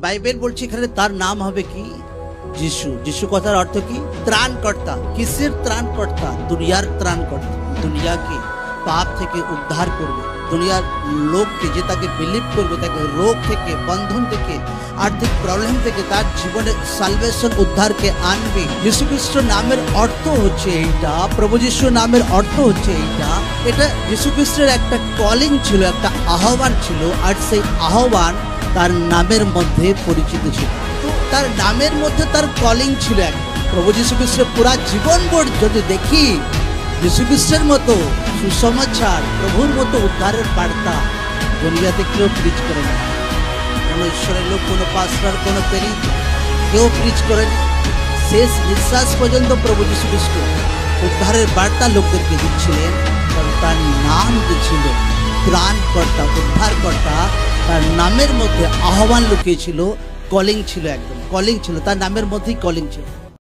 Bible বলছে এখানে তার নাম হবে কি? যিশু। যিশু কথার অর্থ কি? ত্রাণকর্তা। কিসের ত্রাণকর্তা? দুনিয়ার ত্রাণকর্তা। দুনিয়াকে পাপ থেকে উদ্ধার করবে, দুনিয়ার লোককে যে তাকে বিলিভ করবে, তাকে রোগ থেকে, বন্ধন থেকে, আর্থিক প্রবলেম থেকে তার জীবনে সালভেশন, উদ্ধারকে আনবে। যীশু খ্রিস্ট নামের অর্থ হচ্ছে এইটা, প্রভু যীশু নামের অর্থ হচ্ছে এইটা। এটা যীশু খ্রিস্টের একটা কলিং ছিল, একটা আহ্বান ছিল, আর সেই আহ্বান তার নামের মধ্যে পরিচিত ছিল। তার নামের মধ্যে তার কলিং ছিল। প্রভু যীশু খ্রিস্টের পুরা জীবন যদি দেখি, যীশু খ্রিস্টের মতো সুসমাচার, প্রভুর মতো উদ্ধারের বার্তা দুনিয়াতে কেউ প্রিচ করে না। কোনো ঈশ্বরের লোক, কোনো পাস্টার, কোনো পেরি কেউ প্রিচ করেনি। শেষ নিঃশ্বাস পর্যন্ত প্রভু যীশু খ্রিস্ট উদ্ধারের বার্তা লোকদেরকে দিচ্ছিলেন, কারণ তার নাম যে ছিল ত্রাণকর্তা, উদ্ধারকর্তা। তার নামের মধ্যে আহ্বান লুকিয়েছিল, কলিং ছিল, একদম কলিং ছিল, তার নামের মধ্যেই কলিং ছিল।